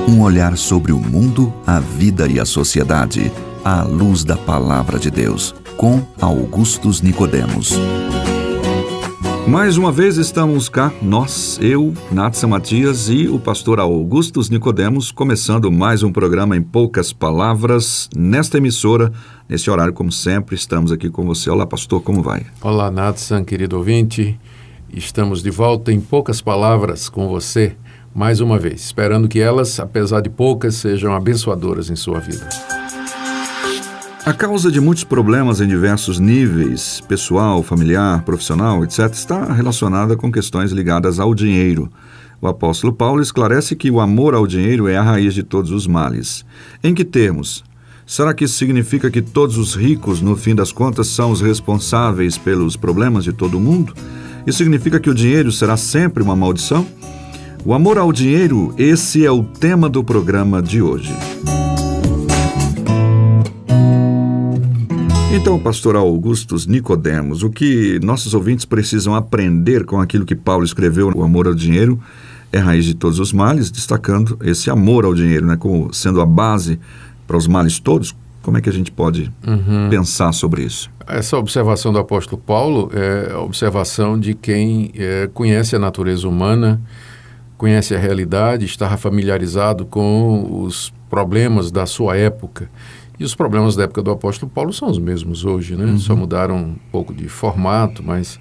Um olhar sobre o mundo, a vida e a sociedade, à luz da Palavra de Deus, com Augustus Nicodemos. Mais uma vez estamos cá, nós, eu, Natsa Matias e o pastor Augustus Nicodemos, começando mais um programa em poucas palavras, nesta emissora, nesse horário, como sempre, estamos aqui com você. Olá, pastor, como vai? Olá, Natsa, querido ouvinte, estamos de volta em poucas palavras com você, mais uma vez, esperando que elas, apesar de poucas, sejam abençoadoras em sua vida. A causa de muitos problemas em diversos níveis, pessoal, familiar, profissional, etc., está relacionada com questões ligadas ao dinheiro. O apóstolo Paulo esclarece que o amor ao dinheiro é a raiz de todos os males. Em que termos? Será que isso significa que todos os ricos, no fim das contas, são os responsáveis pelos problemas de todo mundo? Isso significa que o dinheiro será sempre uma maldição? O amor ao dinheiro, esse é o tema do programa de hoje. Então, pastor Augustus Nicodemos, o que nossos ouvintes precisam aprender com aquilo que Paulo escreveu, o amor ao dinheiro é a raiz de todos os males, destacando esse amor ao dinheiro, né, como sendo a base para os males todos. Como é que a gente pode pensar sobre isso? Essa observação do apóstolo Paulo é a observação de quem conhece a natureza humana, conhece a realidade, está familiarizado com os problemas da sua época. E os problemas da época do apóstolo Paulo são os mesmos hoje, né? Só mudaram um pouco de formato, mas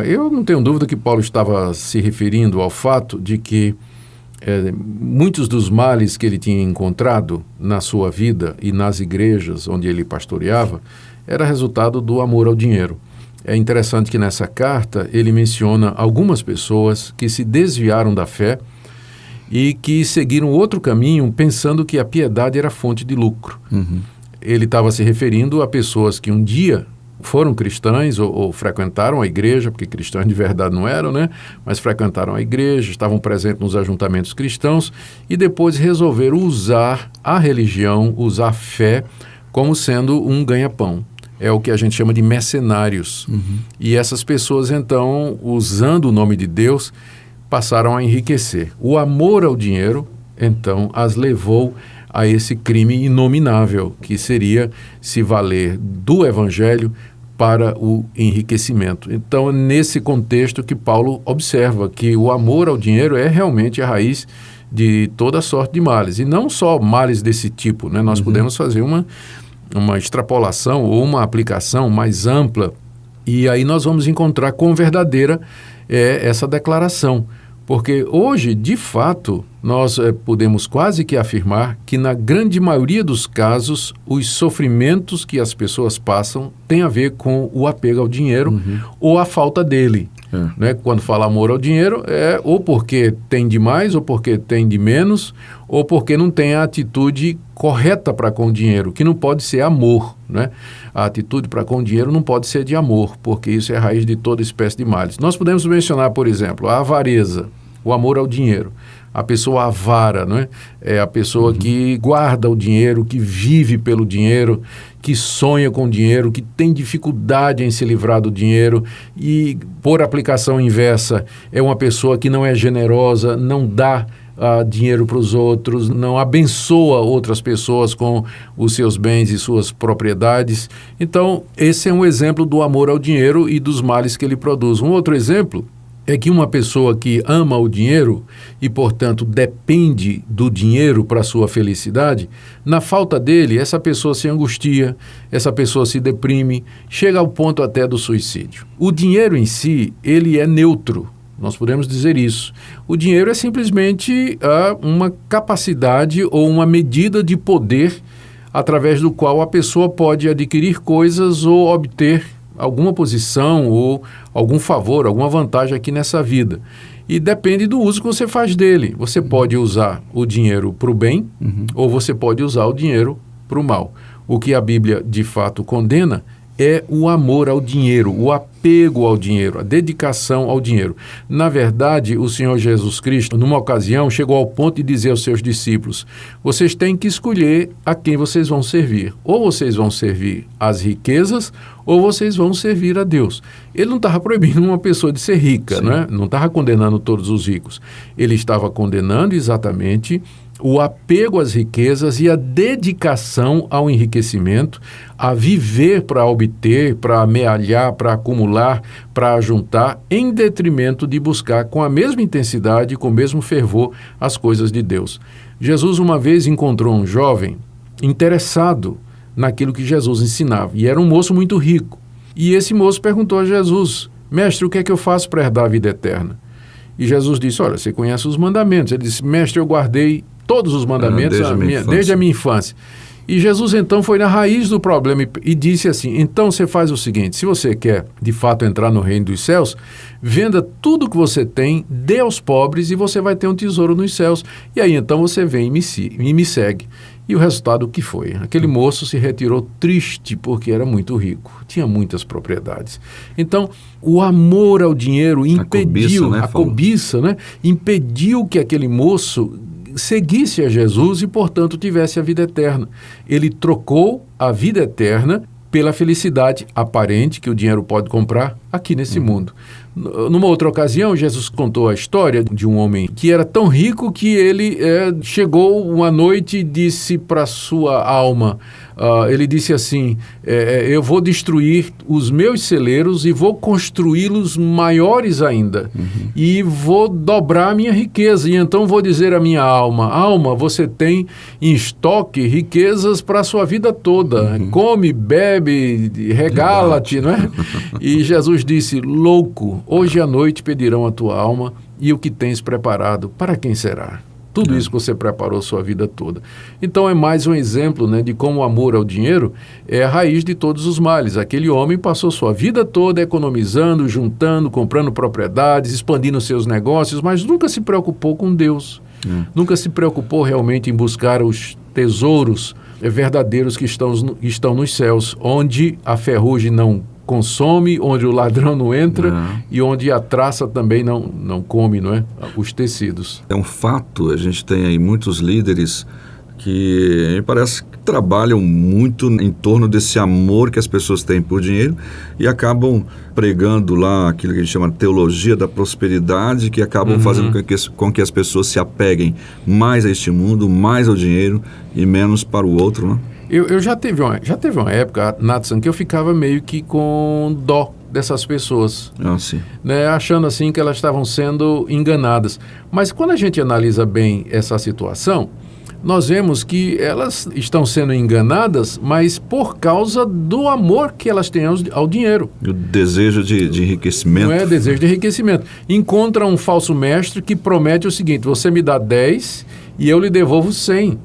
eu não tenho dúvida que Paulo estava se referindo ao fato de que muitos dos males que ele tinha encontrado na sua vida e nas igrejas onde ele pastoreava era resultado do amor ao dinheiro. É interessante que nessa carta ele menciona algumas pessoas que se desviaram da fé e que seguiram outro caminho pensando que a piedade era fonte de lucro. Ele estava se referindo a pessoas que um dia foram cristãs ou frequentaram a igreja, porque cristãos de verdade não eram, né? Mas frequentaram a igreja, estavam presentes nos ajuntamentos cristãos e depois resolveram usar a religião, usar a fé como sendo um ganha-pão. É o que a gente chama de mercenários. E essas pessoas, então, usando o nome de Deus, passaram a enriquecer. O amor ao dinheiro, então, as levou a esse crime inominável, que seria se valer do evangelho para o enriquecimento. Então, é nesse contexto que Paulo observa que o amor ao dinheiro é realmente a raiz de toda sorte de males. E não só males desse tipo, né? Nós podemos fazer uma extrapolação ou uma aplicação mais ampla, e aí nós vamos encontrar quão verdadeira é essa declaração. Porque hoje, de fato, nós podemos quase que afirmar que na grande maioria dos casos, os sofrimentos que as pessoas passam têm a ver com o apego ao dinheiro ou a falta dele. Né? Quando fala amor ao dinheiro, é ou porque tem de mais, ou porque tem de menos, ou porque não tem a atitude correta para com o dinheiro, que não pode ser amor. Né? A atitude para com o dinheiro não pode ser de amor, porque isso é a raiz de toda espécie de males. Nós podemos mencionar, por exemplo, a avareza, o amor ao dinheiro. A pessoa avara, não é? É a pessoa que guarda o dinheiro, que vive pelo dinheiro, que sonha com o dinheiro, que tem dificuldade em se livrar do dinheiro e, por aplicação inversa, é uma pessoa que não é generosa, não dá dinheiro para os outros, não abençoa outras pessoas com os seus bens e suas propriedades. Então, esse é um exemplo do amor ao dinheiro e dos males que ele produz. Um outro exemplo é que uma pessoa que ama o dinheiro e, portanto, depende do dinheiro para a sua felicidade, na falta dele, essa pessoa se angustia, essa pessoa se deprime, chega ao ponto até do suicídio. O dinheiro em si, ele é neutro, nós podemos dizer isso. O dinheiro é simplesmente uma capacidade ou uma medida de poder através do qual a pessoa pode adquirir coisas ou obter alguma posição ou algum favor, alguma vantagem aqui nessa vida. E depende do uso que você faz dele. Você pode usar o dinheiro para o bem ou você pode usar o dinheiro para o mal. O que a Bíblia de fato condena é o amor ao dinheiro, o apego ao dinheiro, a dedicação ao dinheiro. Na verdade, o Senhor Jesus Cristo, numa ocasião, chegou ao ponto de dizer aos seus discípulos: vocês têm que escolher a quem vocês vão servir. Ou vocês vão servir às riquezas, ou vocês vão servir a Deus. Ele não estava proibindo uma pessoa de ser rica, né? Não estava condenando todos os ricos. Ele estava condenando exatamente o apego às riquezas e a dedicação ao enriquecimento, a viver para obter, para amealhar, para acumular, para juntar, em detrimento de buscar com a mesma intensidade, com o mesmo fervor, as coisas de Deus. Jesus uma vez encontrou um jovem interessado naquilo que Jesus ensinava, e era um moço muito rico. E esse moço perguntou a Jesus: mestre, o que é que eu faço para herdar a vida eterna? E Jesus disse: olha, você conhece os mandamentos. Ele disse: mestre, eu guardei todos os mandamentos desde a minha infância. E Jesus então foi na raiz do problema e disse assim: então você faz o seguinte, se você quer de fato entrar no reino dos céus, venda tudo que você tem, dê aos pobres e você vai ter um tesouro nos céus. E aí então você vem e me segue. E o resultado, o que foi? Aquele moço se retirou triste porque era muito rico, tinha muitas propriedades. Então, o amor ao dinheiro impediu, a cobiça, né, impediu que aquele moço seguisse a Jesus e, portanto, tivesse a vida eterna. Ele trocou a vida eterna pela felicidade aparente que o dinheiro pode comprar aqui nesse mundo. Numa outra ocasião, Jesus contou a história de um homem que era tão rico que ele chegou uma noite e disse para sua alma, ele disse assim, eu vou destruir os meus celeiros e vou construí-los maiores ainda, e vou dobrar a minha riqueza, e então vou dizer à minha alma, você tem em estoque riquezas para a sua vida toda, come, bebe, regala-te, não é? E Jesus disse, louco, hoje à noite pedirão a tua alma, e o que tens preparado, para quem será? Tudo isso que você preparou sua vida toda. Então é mais um exemplo, né, de como o amor ao dinheiro é a raiz de todos os males. Aquele homem passou sua vida toda economizando, juntando, comprando propriedades, expandindo seus negócios, mas nunca se preocupou com Deus. Nunca se preocupou realmente em buscar os tesouros verdadeiros que estão nos céus, onde a ferrugem não consome, onde o ladrão não entra e onde a traça também não come, não é? Os tecidos. É um fato, a gente tem aí muitos líderes que me parece que trabalham muito em torno desse amor que as pessoas têm por dinheiro e acabam pregando lá aquilo que a gente chama de teologia da prosperidade, que acabam fazendo com que as pessoas se apeguem mais a este mundo, mais ao dinheiro e menos para o outro, né? Eu já teve uma época, Nathan, que eu ficava meio que com dó dessas pessoas, né, achando assim que elas estavam sendo enganadas. Mas quando a gente analisa bem essa situação, nós vemos que elas estão sendo enganadas, mas por causa do amor que elas têm ao dinheiro. O desejo de enriquecimento. Não é desejo de enriquecimento. Encontra um falso mestre que promete o seguinte, você me dá 10 e eu lhe devolvo 100.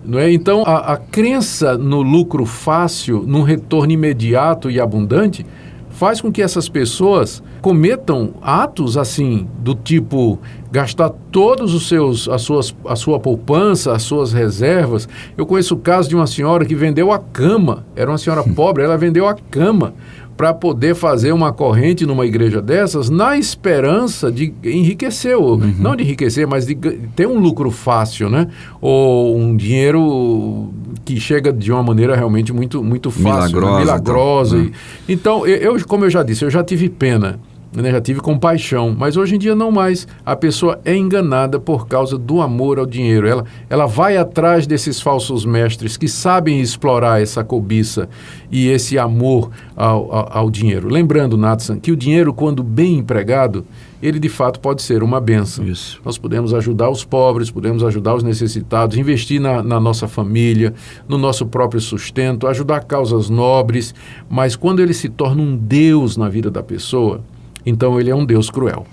Não é? Então, a crença no lucro fácil, num retorno imediato e abundante, faz com que essas pessoas cometam atos assim, do tipo gastar todos a sua poupança, as suas reservas. Eu conheço o caso de uma senhora que vendeu a cama, era uma senhora pobre, ela vendeu a cama para poder fazer uma corrente numa igreja dessas, na esperança de enriquecer, não de enriquecer, mas de ter um lucro fácil, né? Ou um dinheiro que chega de uma maneira realmente muito, muito fácil, milagrosa. Então, como eu já disse, eu já tive pena, né? Já tive compaixão, mas hoje em dia não mais. A pessoa é enganada por causa do amor ao dinheiro. Ela vai atrás desses falsos mestres que sabem explorar essa cobiça e esse amor ao dinheiro. Lembrando, Nathan, que o dinheiro, quando bem empregado, ele de fato pode ser uma bênção. Isso. Nós podemos ajudar os pobres, podemos ajudar os necessitados, investir na nossa família, no nosso próprio sustento, ajudar causas nobres, mas quando ele se torna um Deus na vida da pessoa, então ele é um Deus cruel,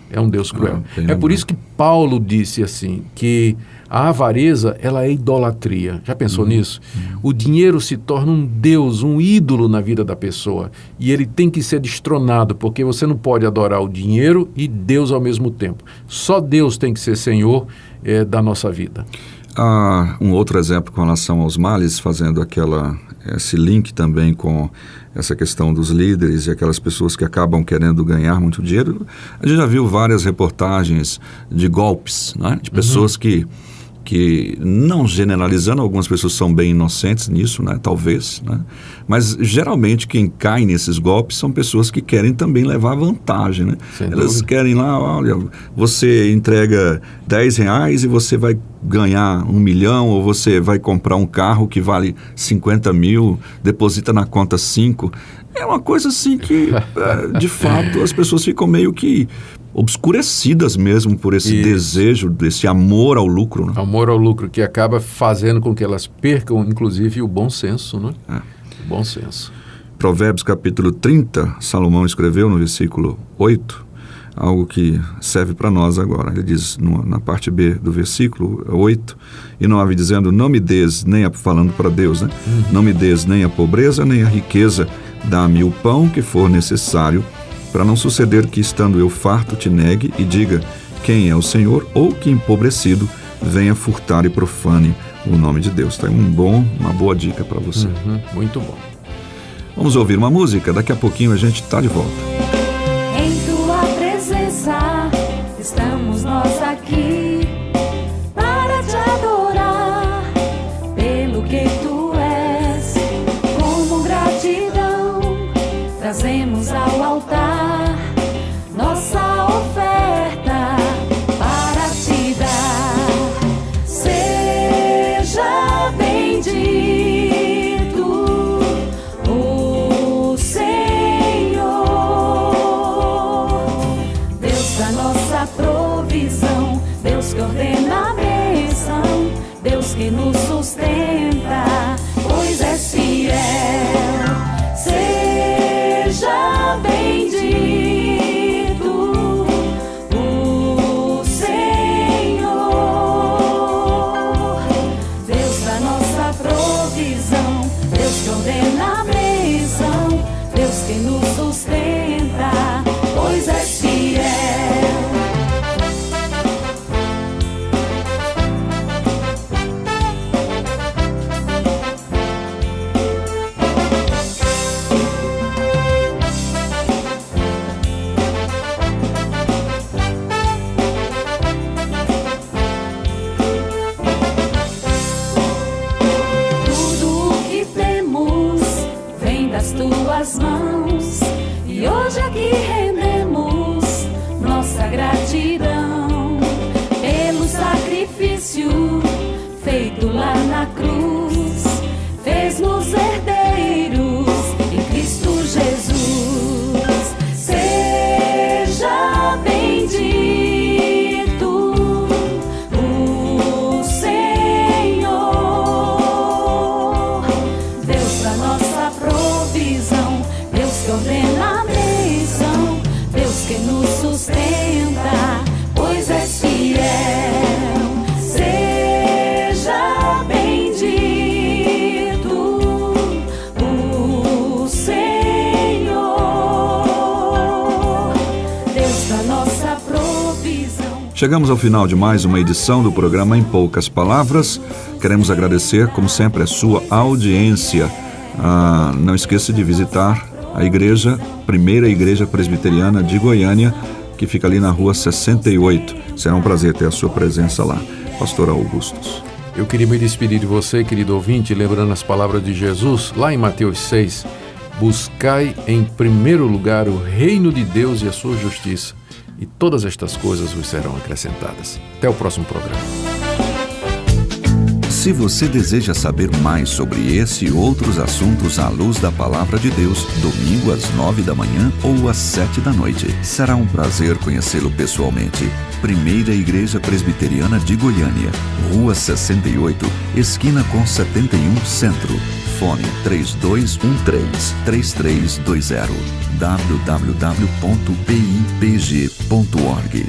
É por isso que Paulo disse assim, que a avareza, ela é idolatria. Já pensou nisso? O dinheiro se torna um Deus, um ídolo na vida da pessoa, e ele tem que ser destronado, porque você não pode adorar o dinheiro e Deus ao mesmo tempo. Só Deus tem que ser Senhor da nossa vida. Há um outro exemplo com relação aos males, fazendo aquela esse link também com essa questão dos líderes e aquelas pessoas que acabam querendo ganhar muito dinheiro. A gente já viu várias reportagens de golpes, né? De pessoas que não generalizando, algumas pessoas são bem inocentes nisso, né? Talvez, né? Mas geralmente quem cai nesses golpes são pessoas que querem também levar vantagem, né? Elas querem lá, olha, você entrega R$10 e você vai ganhar 1 milhão, ou você vai comprar um carro que vale 50 mil, deposita na conta 5. É uma coisa assim que, de fato, as pessoas ficam meio que obscurecidas mesmo por esse desejo, desse amor ao lucro. Né? Amor ao lucro, que acaba fazendo com que elas percam, inclusive, o bom senso, né? O bom senso. Provérbios capítulo 30, Salomão escreveu no versículo 8, algo que serve para nós agora. Ele diz na parte B do versículo 8, e 9, dizendo, não me des nem falando para Deus, né? Não me des nem a pobreza, nem a riqueza, dá-me o pão que for necessário, para não suceder que, estando eu farto, te negue e diga quem é o Senhor, ou que empobrecido venha furtar e profane o nome de Deus. Tá aí uma boa dica para você. Muito bom. Vamos ouvir uma música, daqui a pouquinho a gente está de volta. Em tua presença estamos nós aqui para te adorar pelo que tu és. Como gratidão trazemos ao altar nossa oferta para te dar. Seja bendito o Senhor, Deus da nossa provisão, Deus que ordena a bênção, Deus que nos sustenta, pois és fiel. Seja bendito o Senhor, Deus da nossa provisão, Deus que ordena a bênção, Deus que nos sustenta, pois és fiel. Tuas mãos, e hoje aqui rendemos nossa gratidão pelo sacrifício feito lá na cruz, fez-nos herdeiros em Cristo Jesus. Seja bendito o Senhor, Deus da nossa provisão, Deus que ordena a bênção, Deus que nos sustenta, pois és fiel. Seja bendito o Senhor, Deus da nossa provisão. Chegamos ao final de mais uma edição do programa Em Poucas Palavras. Queremos agradecer, como sempre, a sua audiência. Não esqueça de visitar a Primeira Igreja Presbiteriana de Goiânia, que fica ali na rua 68. Será um prazer ter a sua presença lá. Pastor Augustus. Eu queria me despedir de você, querido ouvinte, lembrando as palavras de Jesus, lá em Mateus 6. Buscai em primeiro lugar o reino de Deus e a sua justiça, e todas estas coisas vos serão acrescentadas. Até o próximo programa. Se você deseja saber mais sobre esse e outros assuntos à luz da Palavra de Deus, domingo às 9 da manhã ou às 7 da noite. Será um prazer conhecê-lo pessoalmente. Primeira Igreja Presbiteriana de Goiânia, Rua 68, esquina com 71 Centro. Fone 3213-3320 www.pipg.org.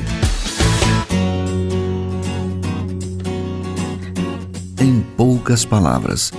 Em poucas palavras,